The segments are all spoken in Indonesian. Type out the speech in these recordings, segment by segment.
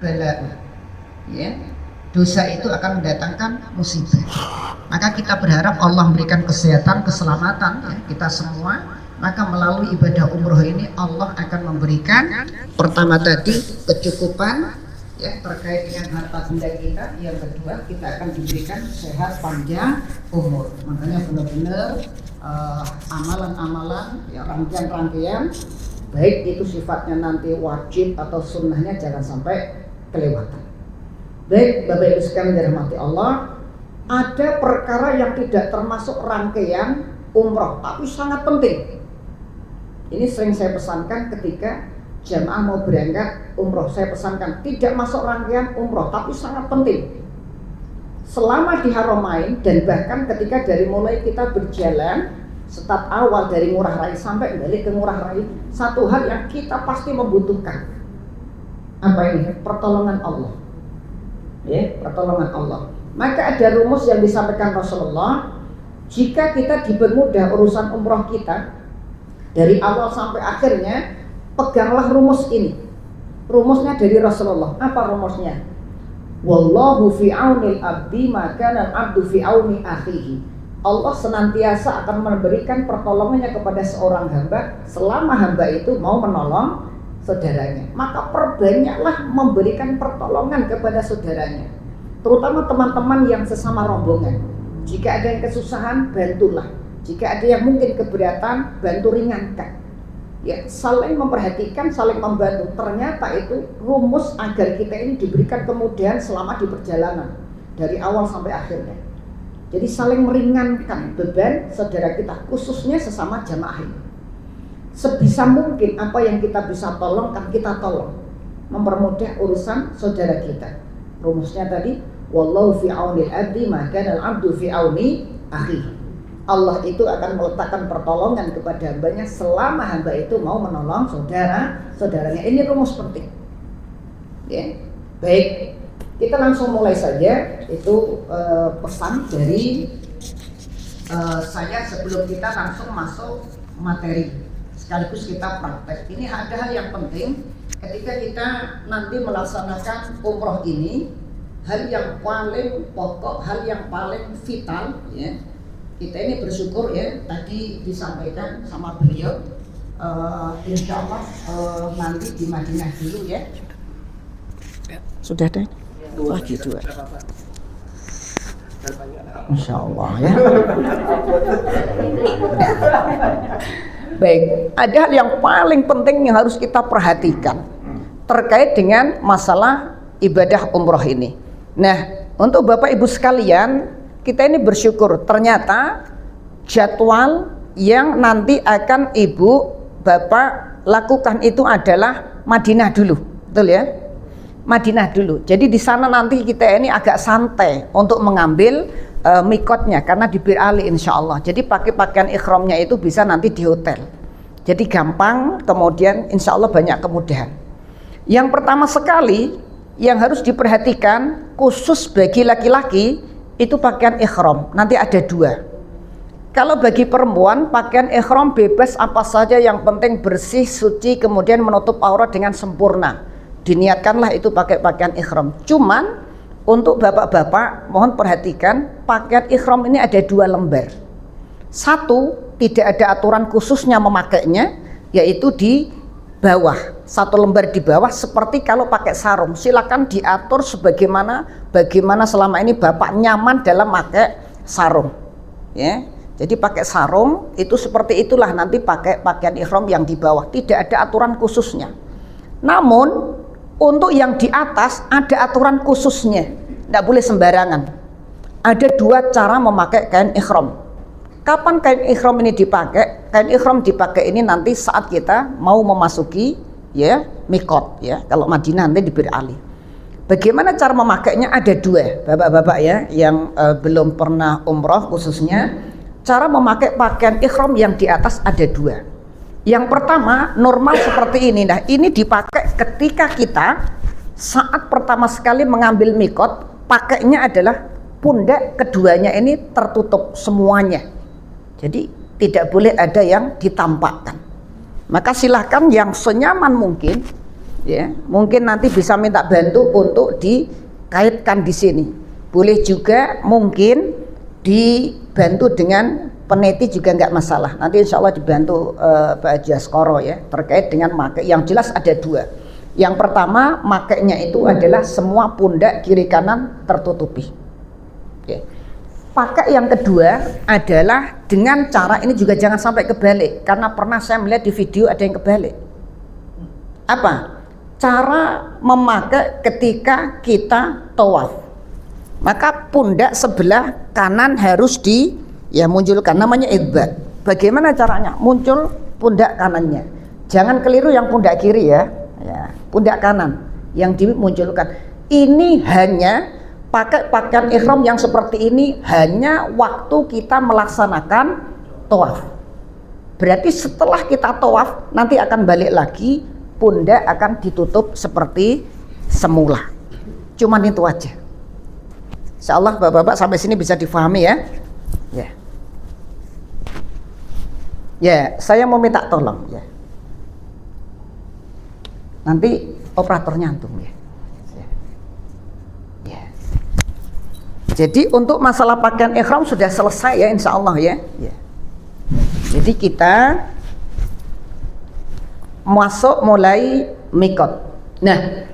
bala. Ya, dosa itu akan mendatangkan musibah. Maka kita berharap Allah memberikan kesehatan, keselamatan ya, kita semua. Maka melalui ibadah umroh ini Allah akan memberikan pertama tadi kecukupan ya terkait dengan harta benda kita. Yang kedua kita akan diberikan sehat panjang umur. Makanya benar-benar amalan-amalan ya rangkaian-rangkaian baik itu sifatnya nanti wajib atau sunnahnya jangan sampai kelewatan. Baik Bapak Ibu sekalian dirahmati Allah, ada perkara yang tidak termasuk rangkaian umroh tapi sangat penting. Ini sering saya pesankan ketika jamaah mau berangkat umroh, saya pesankan tidak masuk rangkaian umroh tapi sangat penting. Selama di Haramain dan bahkan ketika dari mulai kita berjalan start awal dari Ngurah Rai sampai balik ke Ngurah Rai, satu hal yang kita pasti membutuhkan. Apa ini? Pertolongan Allah. Ya, pertolongan Allah. Maka ada rumus yang disampaikan Rasulullah, jika kita dipermudah urusan umroh kita dari awal sampai akhirnya, peganglah rumus ini. Rumusnya dari Rasulullah. Apa rumusnya? Wallahu fi aunil abdi maka al-abdu fi auni akhihi. Allah senantiasa akan memberikan pertolongannya kepada seorang hamba selama hamba itu mau menolong saudaranya. Maka perbanyaklah memberikan pertolongan kepada saudaranya, terutama teman-teman yang sesama rombongan. Jika ada yang kesusahan, bantulah. Jika ada yang mungkin keberatan, bantu ringankan. Ya, saling memperhatikan, saling membantu. Ternyata itu rumus agar kita ini diberikan kemudahan selama di perjalanan dari awal sampai akhirnya. Jadi saling meringankan beban saudara kita, khususnya sesama jamaah ini. Sebisa mungkin apa yang kita bisa tolong kan kita tolong, mempermudah urusan saudara kita. Rumusnya tadi, wallahu fi aunil abdi maka al-abdu fi auni akhihi. Allah itu akan meletakkan pertolongan kepada hambanya selama hamba itu mau menolong saudaranya. Ini rumus penting. Ya, baik. Kita langsung mulai saja. Itu pesan dari saya sebelum kita langsung masuk materi. Sekaligus kita praktek. Ini ada hal yang penting ketika kita nanti melaksanakan umroh ini. Hal yang paling pokok, hal yang paling vital ya. Kita ini bersyukur ya, tadi disampaikan sama beliau, insya Allah nanti di Madinah dulu ya. Sudah deh, lagi dua. Insya Allah ya. Baik, ada hal yang paling penting yang harus kita perhatikan terkait dengan masalah ibadah umroh ini. Nah, untuk Bapak Ibu sekalian, kita ini bersyukur ternyata jadwal yang nanti akan Ibu Bapak lakukan itu adalah Madinah dulu, betul ya? Madinah dulu. Jadi di sana nanti kita ini agak santai untuk mengambil mikotnya karena di Bir Ali insya Allah. Jadi pakai pakaian ikhramnya itu bisa nanti di hotel. Jadi gampang, kemudian insya Allah banyak kemudahan. Yang pertama sekali yang harus diperhatikan khusus bagi laki-laki itu pakaian ikhram, nanti ada dua. Kalau bagi perempuan pakaian ikhram bebas apa saja yang penting bersih, suci, kemudian menutup aurat dengan sempurna. Diniatkanlah itu pakai pakaian ikhram. Cuman untuk bapak-bapak mohon perhatikan pakaian ikhram ini ada dua lembar. Satu, tidak ada aturan khususnya memakainya, yaitu di bawah, satu lembar di bawah seperti kalau pakai sarung. Silakan diatur bagaimana selama ini bapak nyaman dalam pakai sarung ya. Jadi pakai sarung itu seperti itulah nanti pakai pakaian ihram yang di bawah, tidak ada aturan khususnya. Namun untuk yang di atas ada aturan khususnya, tidak boleh sembarangan. Ada dua cara memakai kain ihram. Kapan kain ihram ini dipakai? Kain ihram dipakai ini nanti saat kita mau memasuki ya mikot ya. Kalau Madinah nanti di Bir Ali. Bagaimana cara memakainya? Ada dua, bapak-bapak ya yang belum pernah umroh khususnya. Cara memakai pakaian ihram yang di atas ada dua. Yang pertama normal seperti ini. Nah ini dipakai ketika kita saat pertama sekali mengambil mikot, pakainya adalah pundak keduanya ini tertutup semuanya. Jadi tidak boleh ada yang ditampakkan. Maka silahkan yang senyaman mungkin ya. Mungkin nanti bisa minta bantu untuk dikaitkan di sini. Boleh juga mungkin dibantu dengan peneti juga nggak masalah. Nanti insya Allah dibantu Pak Haji Askoro ya, terkait dengan make. Yang jelas ada dua. Yang pertama, makainya itu adalah semua pundak kiri kanan tertutupi. Oke. Pakai yang kedua adalah dengan cara ini juga jangan sampai kebalik, karena pernah saya melihat di video ada yang kebalik. Apa? Cara memakai ketika kita tawaf. Maka pundak sebelah kanan harus munculkan, namanya idbar. Bagaimana caranya? Muncul pundak kanannya. Jangan keliru yang pundak kiri ya, pundak kanan yang dimunculkan. Ini hanya pakai pakaian ihram yang seperti ini hanya waktu kita melaksanakan tawaf. Berarti setelah kita tawaf nanti akan balik lagi, pundak akan ditutup seperti semula. Cuman itu aja. Insyaallah Bapak-bapak sampai sini bisa difahami ya. Ya, saya mau minta tolong ya. Nanti operatornya antum ya. Jadi untuk masalah pakaian ihram sudah selesai ya insya Allah ya. Jadi kita masuk mulai mikot. Nah,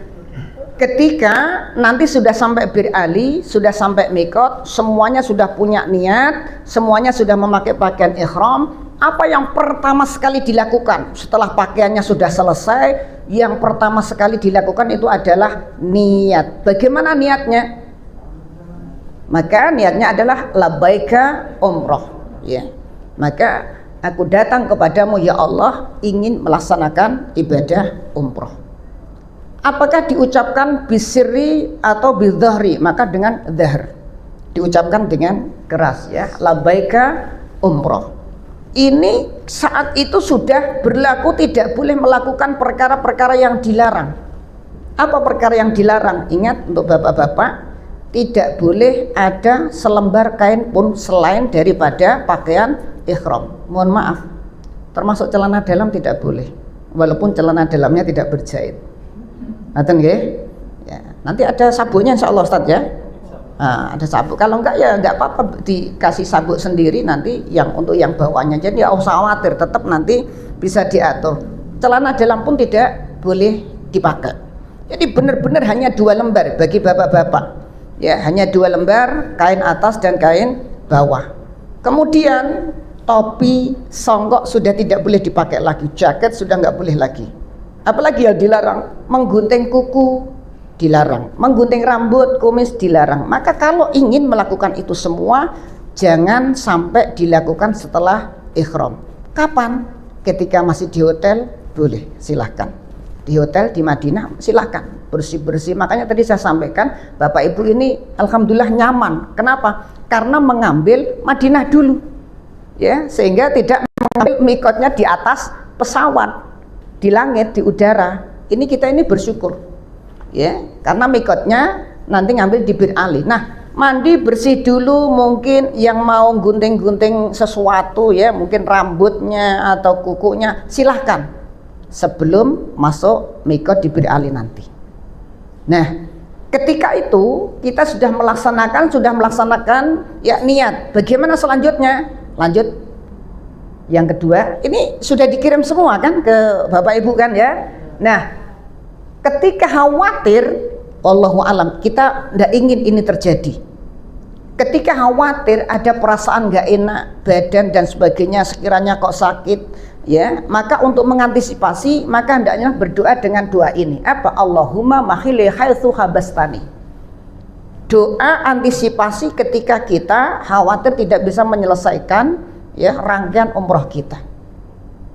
ketika nanti sudah sampai Bir Ali, sudah sampai mikot, semuanya sudah punya niat, semuanya sudah memakai pakaian ihram. Apa yang pertama sekali dilakukan setelah pakaiannya sudah selesai? Yang pertama sekali dilakukan itu adalah niat. Bagaimana niatnya? Maka niatnya adalah labbaika umroh ya. Maka aku datang kepadamu ya Allah ingin melaksanakan ibadah umroh. Apakah diucapkan bisirri atau bidhahri? Maka dengan dhahr, diucapkan dengan keras ya, labbaika umroh. Ini saat itu sudah berlaku, tidak boleh melakukan perkara-perkara yang dilarang. Apa perkara yang dilarang? Ingat untuk bapak-bapak, tidak boleh ada selembar kain pun selain daripada pakaian ihram. Mohon maaf, termasuk celana dalam tidak boleh, walaupun celana dalamnya tidak berjahit. Ngaten nggih? Ya, nanti ada sabuknya insyaallah Ustaz ya. Nah, ada sabuk, kalau enggak ya enggak apa-apa, dikasih sabuk sendiri nanti yang untuk yang bawahnya. Jadi enggak usah khawatir, tetap nanti bisa diatur. Celana dalam pun tidak boleh dipakai. Jadi benar-benar hanya 2 lembar bagi bapak-bapak. Ya, hanya 2 lembar, kain atas dan kain bawah. Kemudian topi, songgok sudah tidak boleh dipakai lagi, jaket sudah enggak boleh lagi. Apalagi yang dilarang, menggunting kuku dilarang, menggunting rambut, kumis dilarang. Maka kalau ingin melakukan itu semua, jangan sampai dilakukan setelah ihram. Kapan? Ketika masih di hotel, boleh, silahkan. Di hotel di Madinah, silahkan bersih-bersih. Makanya tadi saya sampaikan, Bapak Ibu ini alhamdulillah nyaman. Kenapa? Karena mengambil Madinah dulu, ya, sehingga tidak mengambil mikotnya di atas pesawat, di langit, di udara. Ini kita ini bersyukur. Ya, karena mikotnya nanti ngambil di Bir Ali. Nah, mandi bersih dulu, mungkin yang mau gunting-gunting sesuatu ya, mungkin rambutnya atau kukunya, silahkan sebelum masuk mikot di Bir Ali nanti. Nah, ketika itu kita sudah melaksanakan ya niat. Bagaimana selanjutnya? Lanjut yang kedua, ini sudah dikirim semua kan ke Bapak Ibu kan ya. Nah, ketika khawatir, wallahu alam, kita tidak ingin ini terjadi. Ketika khawatir ada perasaan nggak enak badan dan sebagainya, sekiranya kok sakit, ya, maka untuk mengantisipasi, maka hendaknya berdoa dengan doa ini. Apa? Allahumma mahili haitsu habastani. Doa antisipasi ketika kita khawatir tidak bisa menyelesaikan ya rangkaian umroh kita.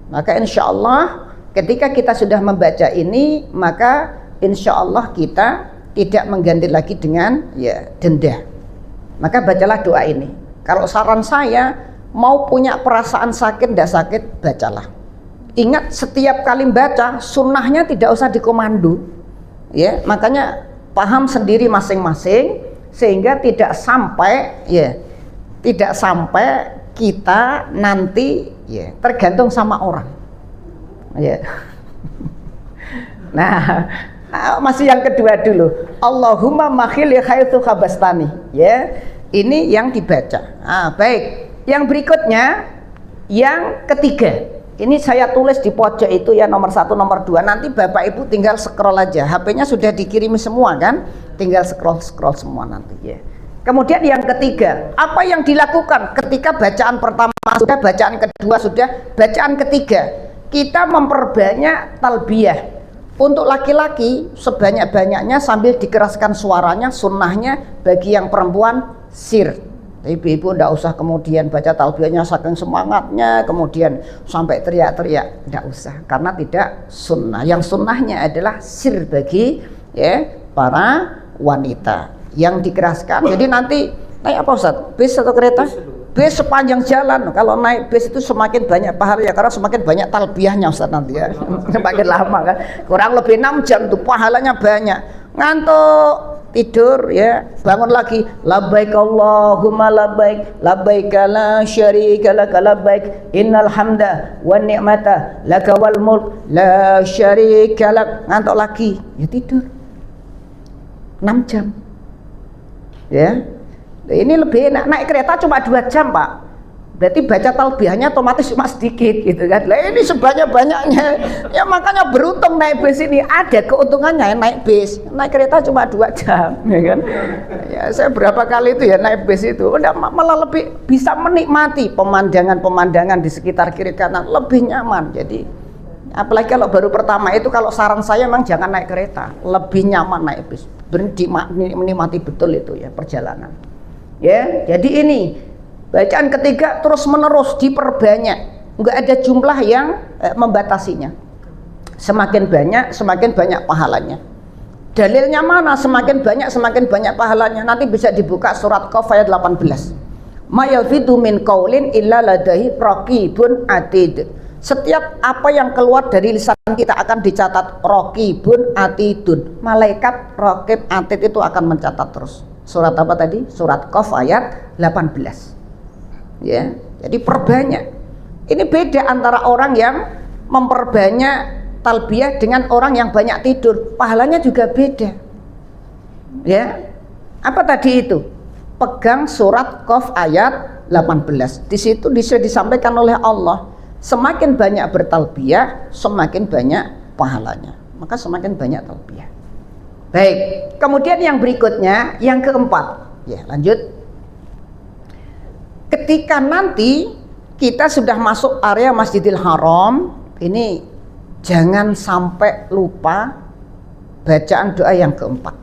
Maka insya Allah ketika kita sudah membaca ini, maka insya Allah kita tidak mengganti lagi dengan ya denda. Maka bacalah doa ini. Kalau saran saya, mau punya perasaan sakit tidak sakit, bacalah. Ingat, setiap kali baca sunnahnya tidak usah dikomando. Ya, makanya paham sendiri masing-masing sehingga tidak sampai kita nanti ya tergantung sama orang. Ya. Nah, masih yang kedua dulu. Allahumma makhili haitsu khabastani. Ya. Ini yang dibaca. Baik. Yang berikutnya yang ketiga. Ini saya tulis di pojok itu ya, nomor 1, nomor 2. Nanti Bapak Ibu tinggal scroll aja. HP-nya sudah dikirimi semua kan? Tinggal scroll semua nanti ya. Kemudian yang ketiga, apa yang dilakukan ketika bacaan pertama sudah, bacaan kedua sudah, bacaan ketiga kita memperbanyak talbiyah. Untuk laki-laki sebanyak-banyaknya sambil dikeraskan suaranya, sunnahnya. Bagi yang perempuan sir. Ibu-ibu tidak usah kemudian baca talbiyahnya saking semangatnya kemudian sampai teriak-teriak, tidak usah, karena tidak sunnah. Yang sunnahnya adalah sir bagi para wanita yang dikeraskan. Jadi nanti naik apa Ustaz? Bis atau kereta? Bis sepanjang jalan. Kalau naik bis itu semakin banyak pahalanya karena semakin banyak talbiyahnya Ustaz nanti ya. Semakin lama kan. Kurang lebih 6 jam tuh pahalanya banyak. Ngantuk tidur ya, bangun lagi, labbaik Allahumma labbaik, labbaik la syarika lak labbaik, innal hamda wan ni'mata laka wal mulk la syarika lak. Ngantuk lagi ya tidur 6 jam ya. Ini lebih enak. Naik kereta cuma 2 jam Pak, berarti baca talbiyahnya otomatis cuma sedikit gitu kan. Lah ini sebanyak-banyaknya ya, makanya beruntung naik bis ini. Ada keuntungannya ya naik bis. Naik kereta cuma 2 jam ya kan. Ya saya berapa kali itu ya naik bis itu udah malah lebih bisa menikmati pemandangan-pemandangan di sekitar kiri kanan, lebih nyaman. Jadi apalagi kalau baru pertama itu, kalau saran saya memang jangan naik kereta, lebih nyaman naik bis. Menikmati betul itu ya perjalanan ya. Jadi ini bacaan ketiga terus menerus diperbanyak, nggak ada jumlah yang membatasinya. Semakin banyak pahalanya. Dalilnya mana? Semakin banyak pahalanya. Nanti bisa dibuka surat Qaf ayat 18. Ma yalfidu min qaulin illa ladaihi raqibun atid. Setiap apa yang keluar dari lisan kita akan dicatat raqibun atidun. Malaikat raqib atid itu akan mencatat terus. Surat apa tadi? Surat Qaf ayat 18. Ya, jadi perbanyak. Ini beda antara orang yang memperbanyak talbiyah dengan orang yang banyak tidur. Pahalanya juga beda. Ya. Apa tadi itu? Pegang surat Qaf ayat 18. Di situ disampaikan oleh Allah, semakin banyak bertalbiyah, semakin banyak pahalanya. Maka semakin banyak talbiyah. Baik, kemudian yang berikutnya, yang keempat. Ya, lanjut. Ketika nanti kita sudah masuk area Masjidil Haram, ini jangan sampai lupa bacaan doa yang keempat.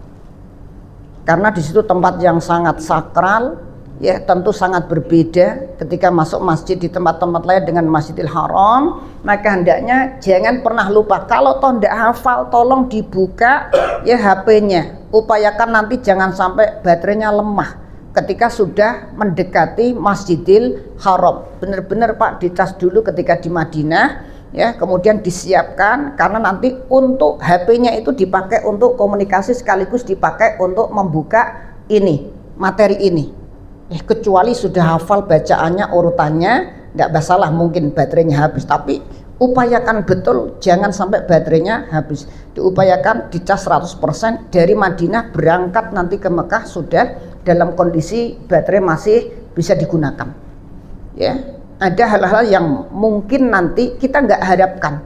Karena di situ tempat yang sangat sakral, ya tentu sangat berbeda ketika masuk masjid di tempat-tempat lain dengan Masjidil Haram. Maka hendaknya jangan pernah lupa. Kalau toh tidak hafal, tolong dibuka ya HP-nya. Upayakan nanti jangan sampai baterainya lemah ketika sudah mendekati Masjidil Haram. Benar-benar Pak dicas dulu ketika di Madinah ya, kemudian disiapkan karena nanti untuk HP-nya itu dipakai untuk komunikasi sekaligus dipakai untuk membuka ini, materi ini. Kecuali sudah hafal bacaannya, urutannya, tidak masalah mungkin baterainya habis, tapi upayakan betul jangan sampai baterainya habis. Diupayakan dicas 100%. Dari Madinah berangkat nanti ke Mekah sudah dalam kondisi baterai masih bisa digunakan. Ya, ada hal-hal yang mungkin nanti kita nggak harapkan.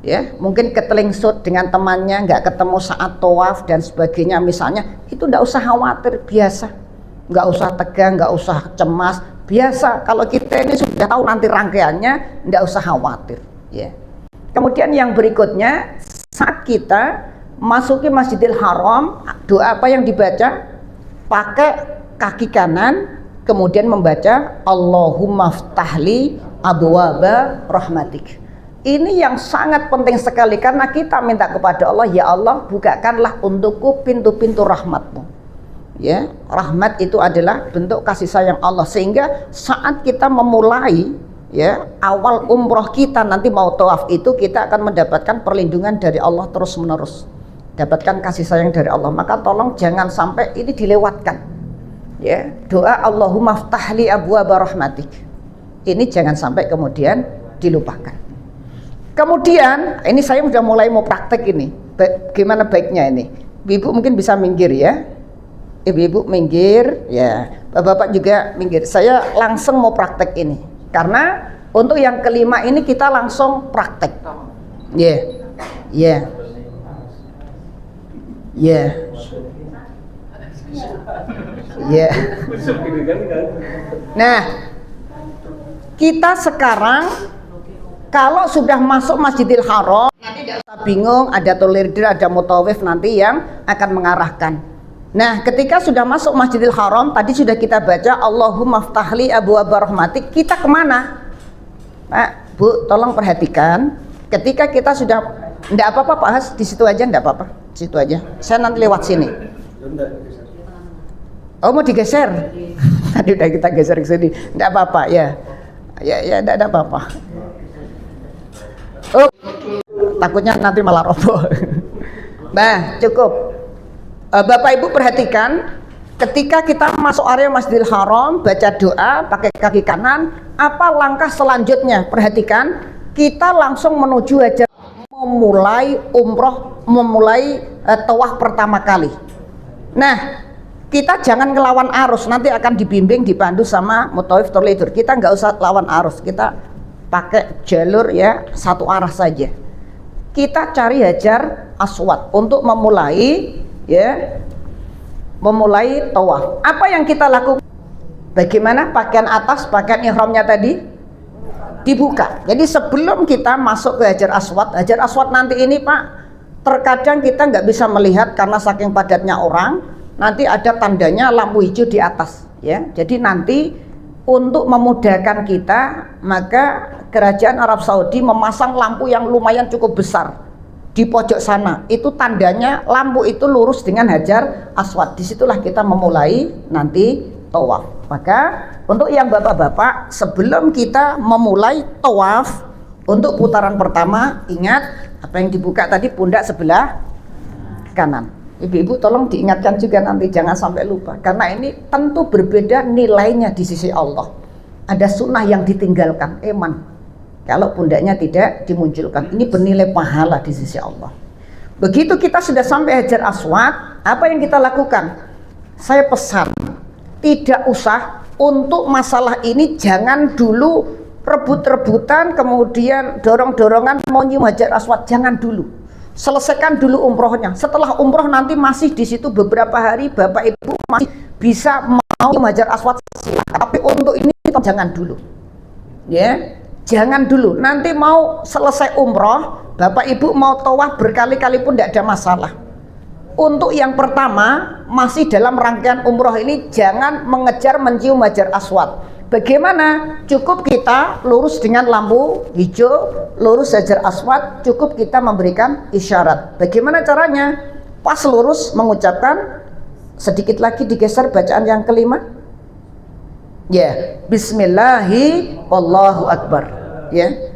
Ya, mungkin ketelengsut dengan temannya, nggak ketemu saat tawaf dan sebagainya misalnya, itu nggak usah khawatir, biasa. Nggak usah tegang, nggak usah cemas, biasa. Kalau kita ini sudah tahu nanti rangkaiannya, nggak usah khawatir. Ya. Kemudian yang berikutnya, saat kita masuki Masjidil Haram, doa apa yang dibaca? Pakai kaki kanan, kemudian membaca Allahumma ftahli abwaba rahmatik. Ini yang sangat penting sekali karena kita minta kepada Allah, ya Allah bukakanlah untukku pintu-pintu rahmatmu. Ya, rahmat itu adalah bentuk kasih sayang Allah, sehingga saat kita memulai ya awal umroh kita nanti mau tawaf itu kita akan mendapatkan perlindungan dari Allah terus menerus, dapatkan kasih sayang dari Allah. Maka tolong jangan sampai ini dilewatkan ya, doa Allahumma ftahli abwaaba rahmatik ini jangan sampai kemudian dilupakan. Kemudian ini saya sudah mulai mau praktek ini. Gimana baiknya ini? Ibu mungkin bisa minggir ya. Ibu-ibu minggir ya. Bapak-bapak juga minggir. Saya langsung mau praktek ini. Karena untuk yang kelima ini kita langsung praktek. Ya. Ya. Ya. Ya. Nah, kita sekarang kalau sudah masuk Masjidil Haram, nanti tidak usah bingung, ada tolirdir, ada mutawif nanti yang akan mengarahkan. Nah, ketika sudah masuk Masjidil Haram, tadi sudah kita baca Allahumma ftahli abwaaba rahmatik, kita kemana? Pak, Bu, tolong perhatikan. Ketika kita sudah, enggak apa-apa Pak Has, di situ aja, enggak apa-apa, di situ aja. Saya nanti lewat sini. Oh, mau digeser? Tadi udah kita geser ke sini, enggak apa-apa ya. Ya, enggak ada apa-apa. Oh, takutnya nanti malah roboh. Nah, cukup. Bapak Ibu perhatikan, ketika kita masuk area Masjidil Haram, baca doa pakai kaki kanan, apa langkah selanjutnya? Perhatikan, kita langsung menuju aja memulai umroh, memulai tawaf pertama kali. Nah, kita jangan ngelawan arus, nanti akan dibimbing, dipandu sama mutawif tolidur. Kita nggak usah lawan arus, kita pakai jalur ya satu arah saja. Kita cari Hajar Aswad untuk memulai ya, memulai tawaf. Apa yang kita lakukan? Bagaimana pakaian atas, pakaian ihramnya tadi dibuka. Jadi sebelum kita masuk ke Hajar Aswad nanti ini Pak, terkadang kita nggak bisa melihat karena saking padatnya orang. Nanti ada tandanya lampu hijau di atas ya. Jadi nanti untuk memudahkan kita, maka Kerajaan Arab Saudi memasang lampu yang lumayan cukup besar di pojok sana. Itu tandanya lampu itu lurus dengan Hajar Aswad. Disitulah kita memulai nanti tawaf. Maka untuk yang bapak-bapak, sebelum kita memulai tawaf untuk putaran pertama, ingat apa yang dibuka tadi, pundak sebelah kanan. Ibu-ibu tolong diingatkan juga nanti, jangan sampai lupa, karena ini tentu berbeda nilainya di sisi Allah. Ada sunnah yang ditinggalkan, eman kalau pundaknya tidak dimunculkan. Ini bernilai pahala di sisi Allah. Begitu kita sudah sampai Hajar Aswad, apa yang kita lakukan? Saya pesan, tidak usah untuk masalah ini, jangan dulu rebut-rebutan, kemudian dorong-dorongan mau nyium Hajar Aswad, jangan dulu. Selesaikan dulu umrohnya. Setelah umroh nanti masih di situ beberapa hari, Bapak Ibu masih bisa mau Hajar Aswad, silakan. Tapi untuk ini jangan dulu. Ya, jangan dulu. Nanti mau selesai umroh, Bapak Ibu mau tawaf berkali-kali pun tidak ada masalah. Untuk yang pertama, masih dalam rangkaian umroh ini, jangan mengejar mencium Hajar Aswad. Bagaimana? Cukup kita lurus dengan lampu hijau, lurus Hajar Aswad, cukup kita memberikan isyarat. Bagaimana caranya? Pas lurus mengucapkan, sedikit lagi digeser bacaan yang kelima. Ya, Bismillahi Allahu Akbar. Ya.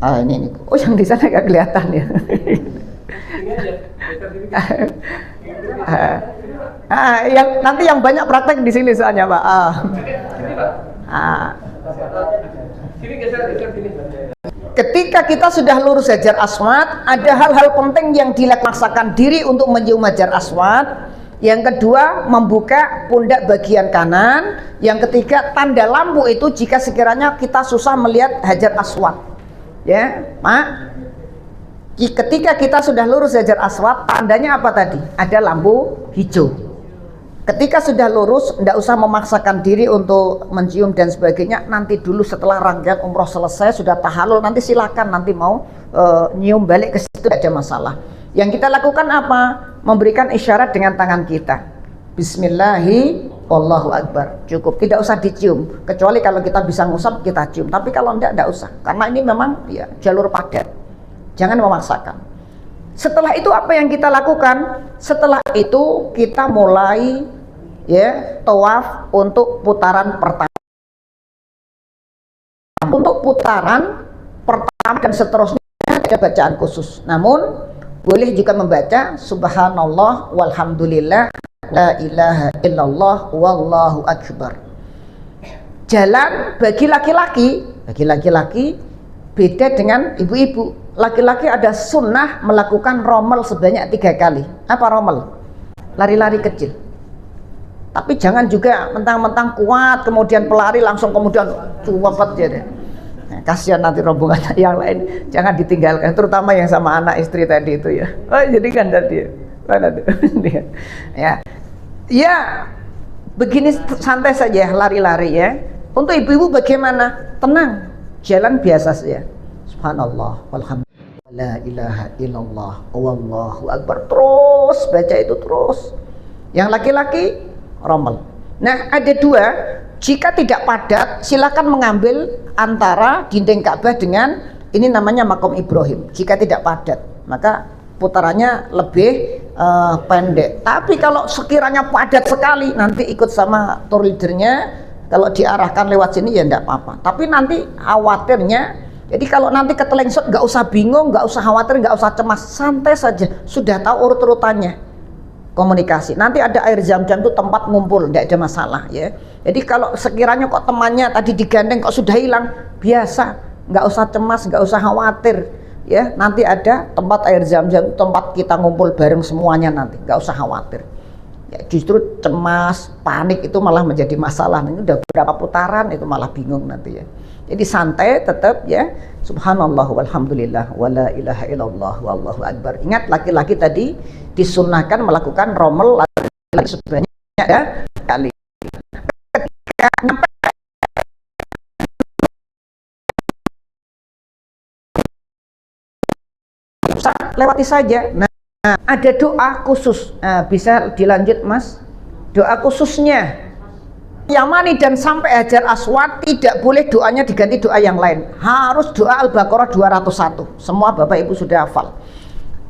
Ah, ini. Oh, yang di sana nggak kelihatan ya. Yang nanti yang banyak praktek di sini soalnya Pak. Ketika kita sudah lurus Hajar Aswad, ada hal-hal penting yang dilaksanakan diri untuk mencium Hajar Aswad. Yang kedua, membuka pundak bagian kanan. Yang ketiga, tanda lampu itu jika sekiranya kita susah melihat Hajar Aswad. Ya, Pak. Ketika kita sudah lurus Hajar Aswad, tandanya apa tadi? Ada lampu hijau. Ketika sudah lurus, tidak usah memaksakan diri untuk mencium dan sebagainya. Nanti dulu setelah rangkaian umroh selesai, sudah tahalul, nanti silakan nanti mau nyium balik ke situ, tidak ada masalah. Yang kita lakukan apa? Memberikan isyarat dengan tangan kita. Bismillahi Allahu Akbar. Cukup, tidak usah dicium. Kecuali kalau kita bisa ngusap, kita cium. Tapi kalau tidak usah. Karena ini memang ya, jalur padat. Jangan memaksakan. Setelah itu apa yang kita lakukan? Setelah itu kita mulai ya tawaf untuk putaran pertama. Untuk putaran pertama dan seterusnya ada bacaan khusus. Namun boleh juga membaca subhanallah walhamdulillah la ilaha illallah wallahu akbar. Jalan bagi laki-laki Beda dengan ibu-ibu. Laki-laki ada sunnah melakukan romel sebanyak 3 kali. Apa romel? Lari-lari kecil. Tapi jangan juga mentang-mentang kuat kemudian pelari langsung kemudian cuwepet ya deh. Nah, kasihan nanti rombongan yang lain, jangan ditinggalkan, terutama yang sama anak istri tadi itu ya. Oh, jadi kan tadi mana tuh? Ya. Ya, begini santai saja lari-lari ya. Untuk ibu-ibu bagaimana? Tenang, jalan biasa saja. Subhanallah, walhamdulillah, la ilaha illallah, wallahu akbar. Terus baca itu terus. Yang laki-laki romel. Nah, ada 2. Jika tidak padat, silakan mengambil antara dinding Ka'bah dengan ini namanya Maqam Ibrahim. Jika tidak padat, maka putarannya lebih pendek. Tapi kalau sekiranya padat sekali, nanti ikut sama tour leadernya. Kalau diarahkan lewat sini ya enggak apa-apa. Tapi nanti khawatirnya, jadi kalau nanti ketelengsot nggak usah bingung, nggak usah khawatir, nggak usah cemas, santai saja. Sudah tahu urut-urutannya. Komunikasi. Nanti ada air zam-zam itu tempat ngumpul, tidak ada masalah ya. Jadi kalau sekiranya kok temannya tadi digandeng kok sudah hilang, biasa, nggak usah cemas, nggak usah khawatir ya. Nanti ada tempat air zam-zam, tempat kita ngumpul bareng semuanya nanti, nggak usah khawatir. Ya, justru cemas, panik itu malah menjadi masalah. Ini udah berapa putaran itu malah bingung nanti ya. Jadi santai tetap ya. Subhanallah walhamdulillah wala ilaha illallah wallahu akbar. Ingat laki-laki tadi disunnahkan melakukan romel lari sebanyak ya kali. Ketika lewati saja. Nah, ada doa khusus. Nah, bisa dilanjut Mas. Doa khususnya Yamani dan sampai Hajar Aswad tidak boleh doanya diganti doa yang lain. Harus doa Al-Baqarah 201. Semua Bapak Ibu sudah hafal.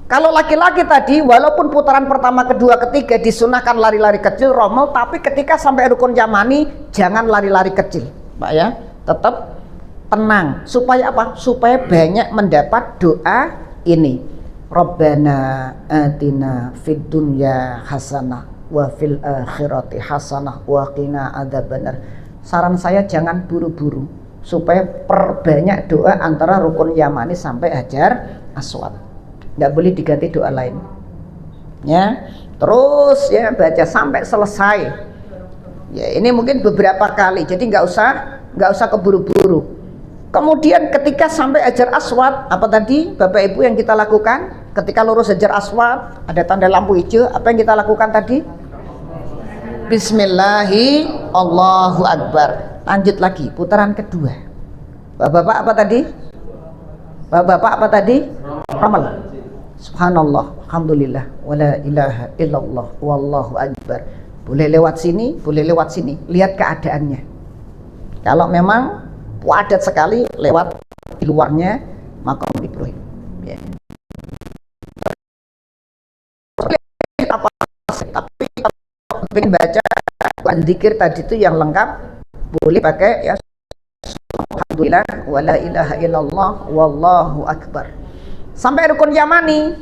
Kalau laki-laki tadi walaupun putaran pertama, kedua, ketiga disunahkan lari-lari kecil romel, tapi ketika sampai rukun Yamani jangan lari-lari kecil, Pak ya. Tetap tenang. Supaya apa? Supaya banyak mendapat doa ini. Rabbana atina fid dunya hasanah wa fil akhirati hasanah wa qina adzabannar. Saran saya jangan buru-buru supaya perbanyak doa antara rukun Yamani sampai Hajar Aswad. Tidak boleh diganti doa lain. Ya, terus ya baca sampai selesai. Ya, ini mungkin beberapa kali. Jadi nggak usah keburu-buru. Kemudian ketika sampai Hajar Aswad, apa tadi Bapak Ibu yang kita lakukan? Ketika lurus Hajar Aswad, ada tanda lampu hijau, apa yang kita lakukan tadi? Bismillahi Allahu Akbar. Lanjut lagi, putaran kedua. Bapak-bapak apa tadi? Bapak-bapak apa tadi? Ramal. Subhanallah, alhamdulillah, wala ilaha illallah, wallahu akbar. Boleh lewat sini, boleh lewat sini. Lihat keadaannya. Kalau memang padat sekali, lewat di luarnya Maqam Ibrahim. Ya. Tapi kalau ingin baca zikir tadi itu yang lengkap, boleh pakai ya alhamdulillah wala ilaha illallah wallahu akbar. Sampai rukun Yamani,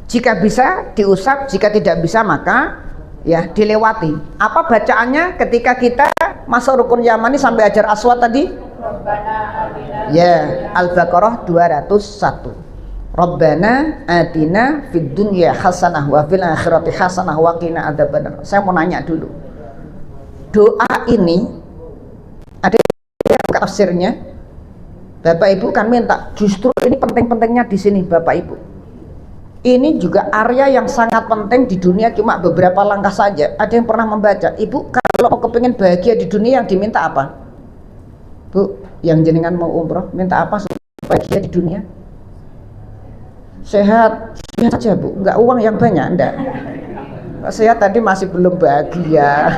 jika bisa diusap, jika tidak bisa maka ya dilewati. Apa bacaannya ketika kita masuk rukun Yamani sampai Hajar Aswad tadi? Ya, Al-Baqarah 201. Rabbana atina fid dunya hasanah wa fil akhirati hasanah wa qina adzabannar. Saya mau nanya dulu. Doa ini ada tafsirnya. Bapak Ibu kan minta, justru ini penting-pentingnya di sini Bapak Ibu. Ini juga area yang sangat penting di dunia, cuma beberapa langkah saja. Ada yang pernah membaca, Ibu kalau mau kepingin bahagia di dunia yang diminta apa? Bu, yang jenengan mau umroh, minta apa supaya bahagia di dunia? Sehat, sehat saja Bu, enggak uang yang banyak, enggak. Sehat tadi masih belum bahagia.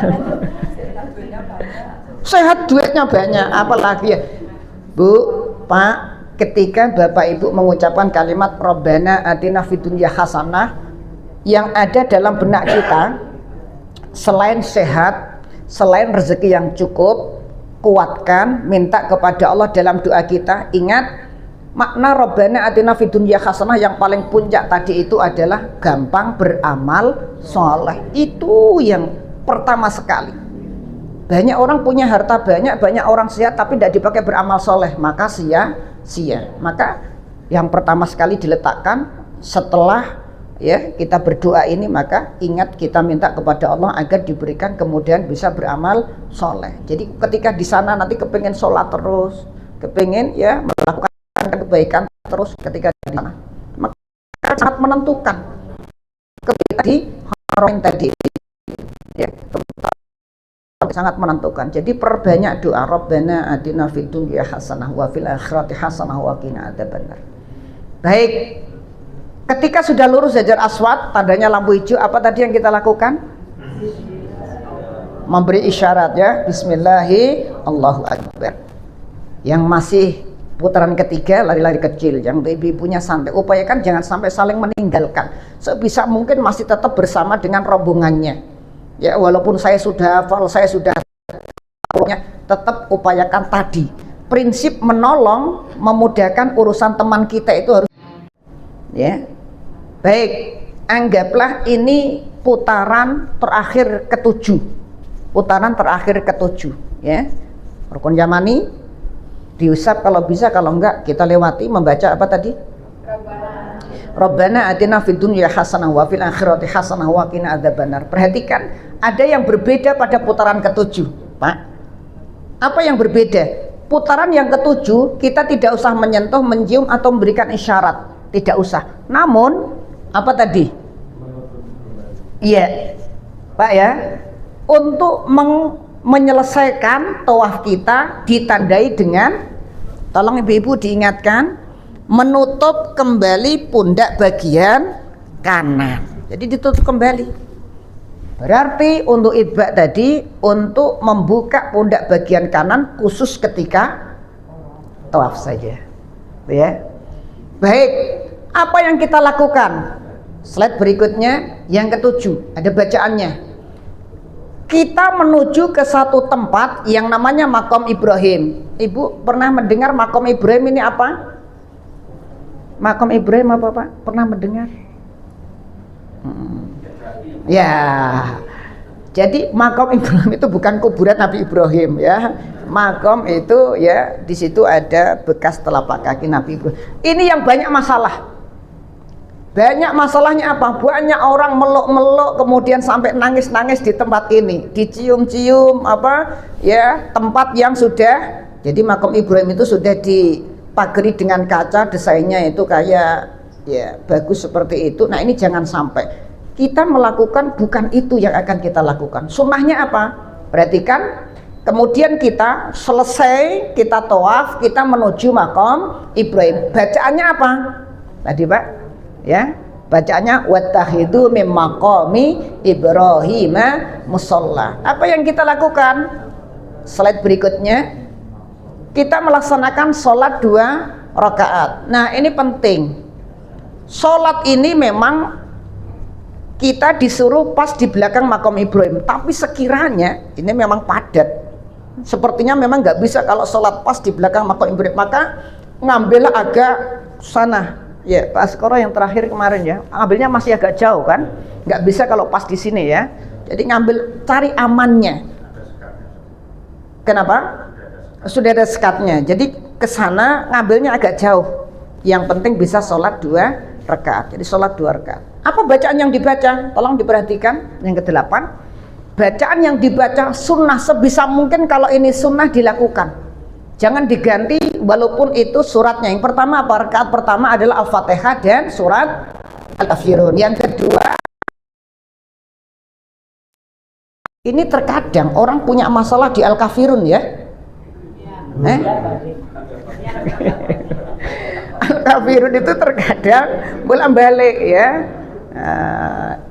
Sehat duitnya banyak, apalagi ya Bu, Pak, ketika Bapak Ibu mengucapkan kalimat Rabbana atina fid dunya hasanah, yang ada dalam benak kita selain sehat, selain rezeki yang cukup, kuatkan, minta kepada Allah dalam doa kita. Ingat makna Rabbana atina fid dunya hasanah yang paling puncak tadi itu adalah gampang beramal soleh. Itu yang pertama sekali. Banyak orang punya harta banyak, banyak orang sehat tapi tidak dipakai beramal soleh, maka sia. Maka yang pertama sekali diletakkan setelah ya kita berdoa ini, maka ingat kita minta kepada Allah agar diberikan kemudian bisa beramal soleh. Jadi ketika di sana nanti kepingin sholat terus, kepingin ya melakukan kebaikan terus ketika di sana, maka sangat menentukan ketika di haram tadi ya, sangat menentukan. Jadi perbanyak doa, Rabbana atina fid dunya hasanah wa fil akhirati hasanah wa qina adzabannar. Baik, ketika sudah lurus Hajar Aswad, tandanya lampu hijau, apa tadi yang kita lakukan? Memberi isyarat ya, Bismillahi Allahu Akbar. Yang masih putaran ketiga, lari-lari kecil, yang ibu-ibunya santai, upayakan jangan sampai saling meninggalkan, sebisa mungkin masih tetap bersama dengan rombongannya ya, walaupun saya sudah hafal, saya sudah tetap upayakan tadi prinsip menolong, memudahkan urusan teman kita itu harus ya. Baik, anggaplah ini putaran terakhir ketujuh, putaran terakhir ketujuh ya. Rukun yamani diusap kalau bisa, kalau enggak kita lewati membaca apa tadi? Rabbana atina fid dunya hasanah wa fil akhirati hasanah wa qina adzabannar. Perhatikan, ada yang berbeda pada putaran ketujuh, Pak. Apa yang berbeda? Putaran yang ketujuh kita tidak usah menyentuh, mencium atau memberikan isyarat, tidak usah. Namun apa tadi? Iya, Pak ya. Untuk menyelesaikan tawaf kita ditandai dengan, tolong ibu-ibu diingatkan, menutup kembali pundak bagian kanan. Jadi ditutup kembali. Berarti untuk idbak tadi untuk membuka pundak bagian kanan khusus ketika tawaf saja. Ya. Baik, apa yang kita lakukan? Slide berikutnya yang ketujuh, ada bacaannya. Kita menuju ke satu tempat yang namanya Maqam Ibrahim. Ibu pernah mendengar Maqam Ibrahim ini apa? Maqam Ibrahim apa Pak? Pernah mendengar? Ya, jadi Maqam Ibrahim itu bukan kuburan Nabi Ibrahim ya. Maqam itu ya, di situ ada bekas telapak kaki Nabi Ibrahim. Ini yang banyak masalah. Banyak masalahnya apa? Banyak orang meluk-meluk kemudian sampai nangis-nangis di tempat ini, dicium-cium apa ya, tempat yang sudah, jadi Maqam Ibrahim itu sudah dipagari dengan kaca, desainnya itu kayak ya bagus seperti itu. Nah ini jangan sampai kita melakukan, bukan itu yang akan kita lakukan. Sunnahnya apa? Perhatikan, kemudian kita selesai, kita tawaf, kita menuju Maqam Ibrahim. Bacaannya apa tadi Pak? Ya, bacaannya wattakhidhu mim maqami Ibrahim musalla. Apa yang kita lakukan? Slide berikutnya, kita melaksanakan sholat 2 rakaat. Nah ini penting, sholat ini memang kita disuruh pas di belakang Maqam Ibrahim, tapi sekiranya ini memang padat, sepertinya memang nggak bisa kalau sholat pas di belakang Maqam Ibrahim, maka ngambillah agak sana ya. Pak Askoro yang terakhir kemarin ya, ambilnya masih agak jauh kan, nggak bisa kalau pas di sini ya. Jadi ngambil, cari amannya. Kenapa? Sudah ada sekatnya, jadi ke sana ngambilnya agak jauh. Yang penting bisa sholat 2 rakaat. Jadi sholat 2 rakaat. Apa bacaan yang dibaca? Tolong diperhatikan. Yang ke-8, bacaan yang dibaca sunnah, sebisa mungkin kalau ini sunnah dilakukan. Jangan diganti walaupun itu suratnya. Yang pertama apa? Rakaat pertama adalah Al-Fatihah dan surat Al-Kafirun. Yang kedua, ini terkadang orang punya masalah di Al-Kafirun ya. Al-Kafirun itu terkadang bolak-balik ya.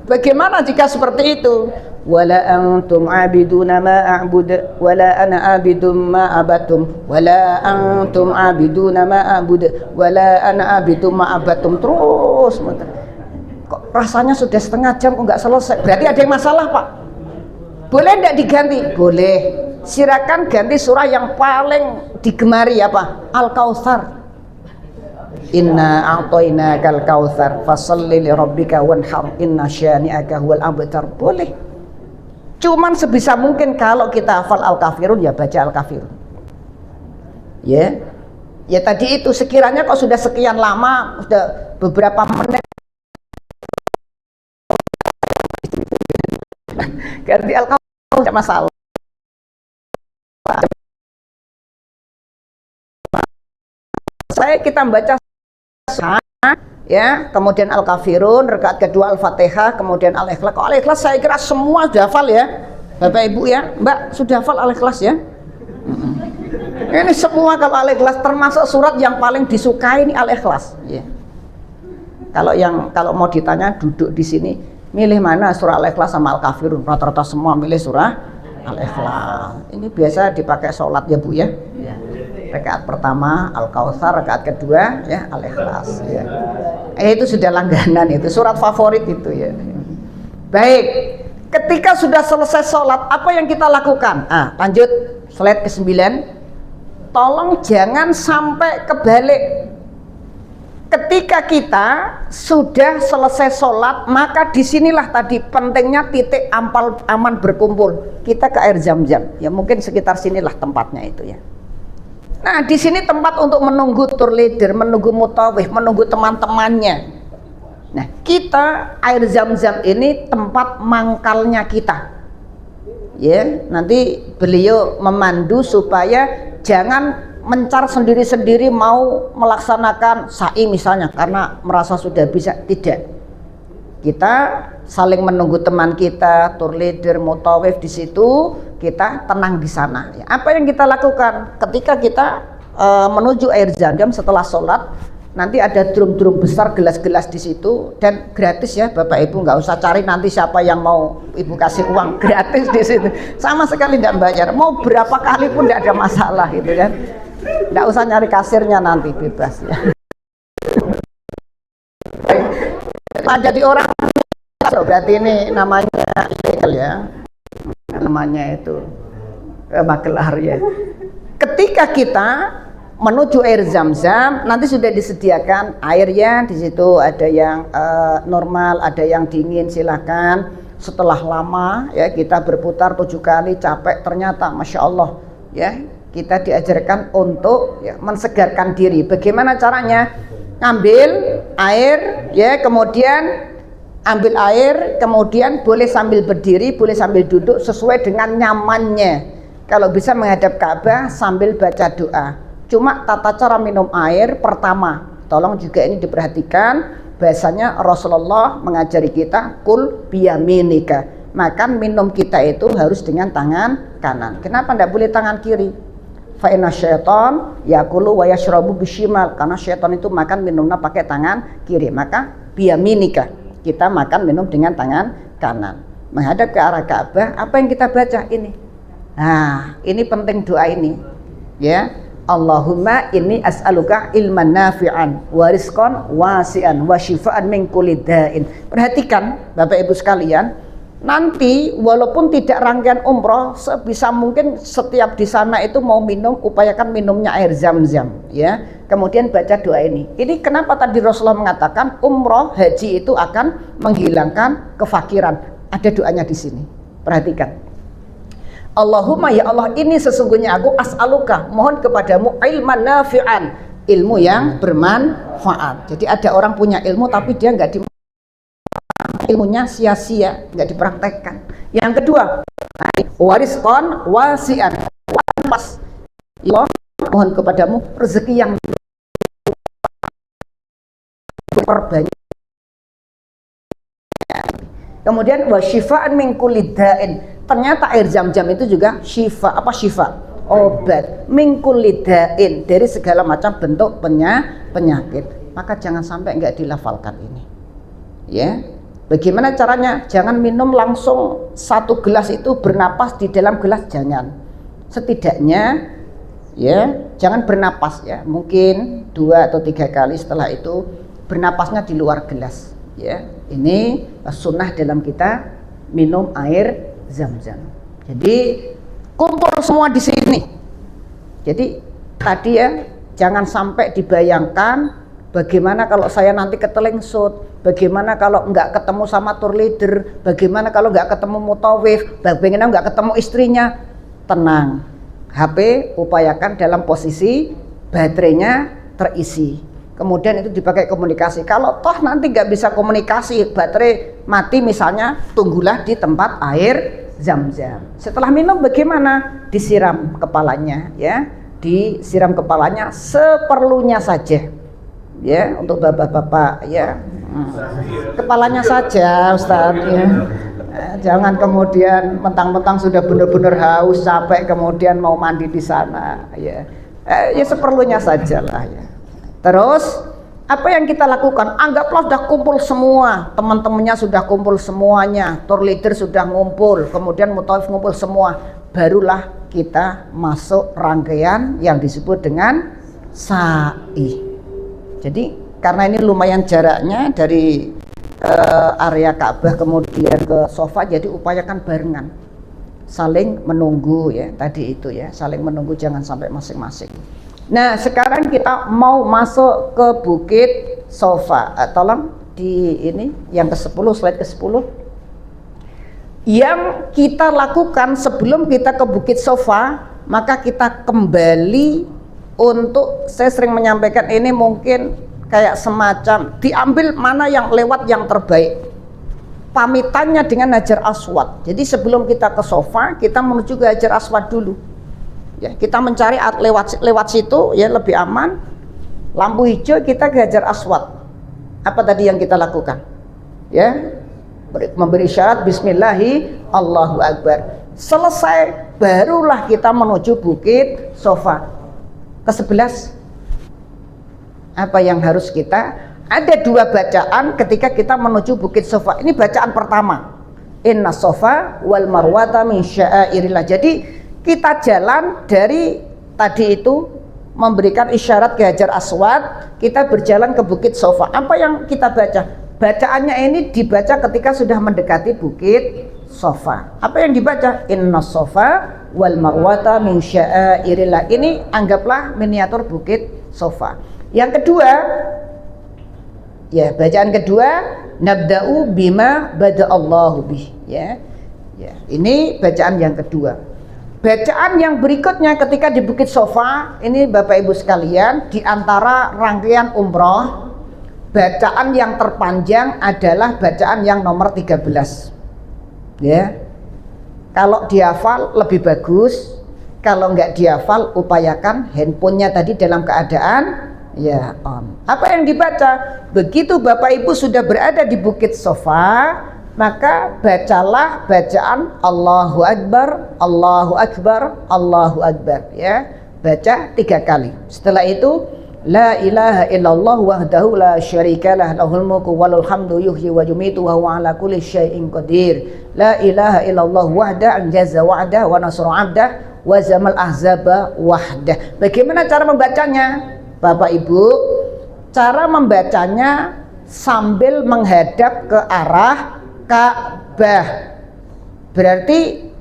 Bagaimana jika seperti itu? Wala antum abiduna ma a'bud wala ana abidum ma abatum wala antum abiduna ma a'bud wala ana abidum ma abatum, terus kok rasanya sudah setengah jam kok nggak selesai. Berarti ada yang masalah Pak. Boleh tidak diganti? Boleh. Silakan ganti surah yang paling digemari apa? Al-Kautsar. Inna a'tainakal kautsar fasholli li rabbika wanhar inna syani'aka huwal abtar. Boleh. Cuman sebisa mungkin kalau kita hafal Al-Kafirun ya baca Al-Kafirun. Ya. Ya tadi itu sekiranya kok sudah sekian lama, sudah beberapa menit ganti Al-Kautsar tidak masalah. Kita membaca ya, kemudian Al-Kafirun, rakaat kedua Al-Fatihah, kemudian Al-Ikhlas. Kalau Al-Ikhlas saya kira semua sudah hafal ya, Bapak Ibu ya, Mbak sudah hafal Al-Ikhlas ya. Ini semua kalau Al-Ikhlas, termasuk surat yang paling disukai ini Al-Ikhlas. Ya. Kalau mau ditanya duduk di sini, milih mana surah Al-Ikhlas sama Al-Kafirun? Rata-rata semua milih surah Al-Ikhlas. Ini biasa dipakai sholat ya Bu ya. Rakaat pertama Al-Kautsar, rakaat kedua ya Al-Ikhlas ya. Itu sudah langganan, itu surat favorit itu ya. Baik, ketika sudah selesai sholat, apa yang kita lakukan? Lanjut slide ke-9. Tolong jangan sampai kebalik. Ketika kita sudah selesai sholat, maka disinilah tadi pentingnya titik aman berkumpul. Kita ke air Zam-Zam, ya mungkin sekitar sinilah tempatnya itu ya. Nah di sini tempat untuk menunggu tour leader, menunggu mutawif, menunggu teman-temannya. Nah kita air Zam-Zam ini tempat mangkalnya kita. Ya, nanti beliau memandu supaya jangan mencar sendiri-sendiri mau melaksanakan sa'i misalnya karena merasa sudah bisa. Tidak, kita saling menunggu teman kita, tour leader, mutawif di situ, kita tenang di sana. Apa yang kita lakukan ketika kita menuju air Zam-Zam setelah sholat? Nanti ada drum-drum besar, gelas-gelas di situ, dan gratis ya Bapak Ibu, nggak usah cari nanti siapa yang mau Ibu kasih uang, gratis di situ, sama sekali tidak bayar, mau berapa kali pun tidak ada masalah gitu kan, nggak usah nyari kasirnya nanti, bebas ya. Jadi orang berarti ini namanya ilegal ya, namanya itu magelar ya. Ketika kita menuju air Zam-Zam, nanti sudah disediakan airnya di situ, ada yang normal, ada yang dingin, silakan. Setelah lama ya kita berputar 7 kali, capek ternyata, masya Allah ya, kita diajarkan untuk ya, mensegarkan diri. Bagaimana caranya? Ngambil air ya, kemudian ambil air, kemudian boleh sambil berdiri, boleh sambil duduk sesuai dengan nyamannya. Kalau bisa menghadap Ka'bah sambil baca doa. Cuma tata cara minum air pertama, tolong juga ini diperhatikan, bahasanya Rasulullah mengajari kita kul biyaminika, makan minum kita itu harus dengan tangan kanan. Kenapa tidak boleh tangan kiri? Fa inna syaitan yakulu wa yashrabu bishimal, karena syaitan itu makan minumnya pakai tangan kiri. Maka biyaminika, kita makan minum dengan tangan kanan, menghadap ke arah Ka'bah. Apa yang kita baca ini? Nah, ini penting doa ini ya. Allahumma inni as'aluka ilman nafi'an wa rizqan wasi'an wa shifaan min kulli da'in. Perhatikan Bapak Ibu sekalian, nanti walaupun tidak rangkaian umroh, sebisa mungkin setiap di sana itu mau minum, upayakan minumnya air Zam-Zam ya. Kemudian baca doa ini. Ini kenapa tadi Rasulullah mengatakan umroh haji itu akan menghilangkan kefakiran. Ada doanya di sini. Perhatikan. Allahumma ya Allah, ini sesungguhnya aku as'aluka, mohon kepadamu ilman nafi'an, ilmu yang bermanfaat. Jadi ada orang punya ilmu tapi dia nggak ilmunya sia-sia, nggak dipraktekkan. Yang kedua, warizqan wasi'an, pas ya Allah, mohon kepadamu rezeki yang berbanyak. Kemudian wasyifaan min kulli da'in. Ternyata air Zam-Zam itu juga syifa, apa syifa? Obat min kulli da'in, dari segala macam bentuk penyakit. Maka jangan sampai enggak dilafalkan ini. Ya. Bagaimana caranya? Jangan minum langsung 1 gelas itu bernapas di dalam gelas, jangan. Setidaknya ya, jangan bernapas ya. Mungkin 2 atau 3 kali, setelah itu bernapasnya di luar gelas. Ya, ini sunnah dalam kita minum air Zam-Zam. Jadi kumpul semua di sini. Jadi tadi ya, jangan sampai dibayangkan bagaimana kalau saya nanti ketelengsut, bagaimana kalau nggak ketemu sama tour leader, bagaimana kalau nggak ketemu mutawif, bagaimana nggak ketemu istrinya. Tenang, HP upayakan dalam posisi baterainya terisi. Kemudian itu dipakai komunikasi. Kalau toh nanti nggak bisa komunikasi, baterai mati misalnya, tunggulah di tempat air Zam-Zam. Setelah minum bagaimana? Disiram kepalanya, ya, disiram kepalanya seperlunya saja, ya, untuk bapak-bapak, ya, kepalanya saja, Ustaz, ya. Jangan kemudian mentang-mentang sudah benar-benar haus, capek, kemudian mau mandi di sana, ya, ya seperlunya saja lah, ya. Terus apa yang kita lakukan? Anggaplah sudah kumpul semua, teman-temannya sudah kumpul semuanya, tour leader sudah ngumpul, kemudian mutawif ngumpul semua, barulah kita masuk rangkaian yang disebut dengan sa'i. Jadi karena ini lumayan jaraknya dari area Ka'bah kemudian ke Shafa, jadi upayakan barengan, saling menunggu, ya, tadi itu, ya, saling menunggu, jangan sampai masing-masing. Nah, sekarang kita mau masuk ke Bukit Shafa. Tolong di ini yang ke-10, slide ke-10. Yang kita lakukan sebelum kita ke Bukit Shafa, maka kita kembali untuk, saya sering menyampaikan ini mungkin kayak semacam diambil mana yang lewat yang terbaik. Pamitannya dengan Hajar Aswad. Jadi sebelum kita ke Shafa, kita menuju ke Hajar Aswad dulu. Ya, kita mencari lewat situ, ya, lebih aman. Lampu hijau kita ke Hajar Aswad. Apa tadi yang kita lakukan? Ya, memberi syarat Bismillahi Allahu Akbar. Selesai, barulah kita menuju Bukit Shafa. Ke-11, apa yang harus kita? Ada 2 bacaan ketika kita menuju Bukit Shafa. Ini bacaan pertama. Inna Shafa wal Marwata min sya'airillah. Jadi kita jalan dari tadi itu memberikan isyarat ke Hajar Aswad, kita berjalan ke Bukit Shafa. Apa yang kita baca? Bacaannya ini dibaca ketika sudah mendekati Bukit Shafa. Apa yang dibaca? Inna Shafa wal Marwata min sya'airillah. Ini anggaplah miniatur Bukit Shafa. Yang kedua, ya, bacaan kedua, nabda'u bima bada'allahu bih, ya. Ya, ini bacaan yang kedua. Bacaan yang berikutnya ketika di Bukit Shafa, ini Bapak Ibu sekalian, di antara rangkaian umroh, bacaan yang terpanjang adalah bacaan yang nomor 13. Ya. Kalau dihafal lebih bagus, kalau nggak dihafal upayakan handphonenya tadi dalam keadaan ya on. Apa yang dibaca? Begitu Bapak Ibu sudah berada di Bukit Shafa, maka bacalah bacaan Allahu Akbar, Allahu Akbar, Allahu Akbar, ya. Baca 3 kali. Setelah itu la ilaha illallah wahdahu la syarikalah lahul mulku walul hamdu yuhyi wa yumitu wa huwa ala kulli syai'in qadir. La ilaha illallah wahda anjaza wa'dah wa nasra 'abdah wa zamal ahzaba wahdah. Bagaimana cara membacanya? Bapak Ibu, cara membacanya sambil menghadap ke arah Ka'bah. Berarti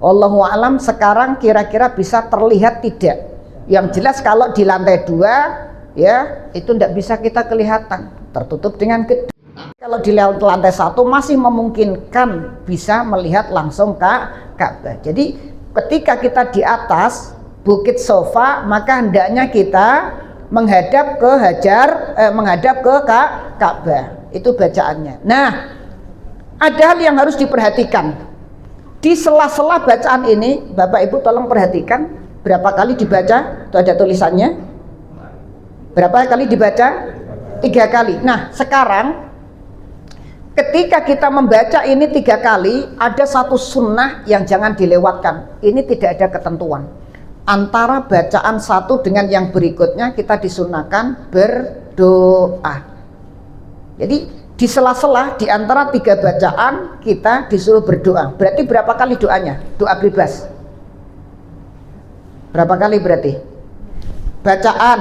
Allahu a'lam sekarang kira-kira bisa terlihat tidak? Yang jelas kalau di lantai 2, ya, itu tidak bisa kita kelihatan, tertutup dengan gedung. Kalau di lantai 1 masih memungkinkan bisa melihat langsung ke Ka'bah. Jadi ketika kita di atas Bukit Shafa, maka hendaknya kita menghadap ke menghadap ke Ka'bah. Itu bacaannya. Nah, ada hal yang harus diperhatikan. Di sela-sela bacaan ini, Bapak Ibu tolong perhatikan berapa kali dibaca. Itu ada tulisannya. Berapa kali dibaca? 3 kali. Nah, sekarang ketika kita membaca ini 3 kali, ada satu sunnah yang jangan dilewatkan. Ini tidak ada ketentuan. Antara bacaan satu dengan yang berikutnya kita disunahkan berdoa. Jadi di sela-sela di antara 3 bacaan kita disuruh berdoa. Berarti berapa kali doanya? Doa bebas. Berapa kali berarti? Bacaan,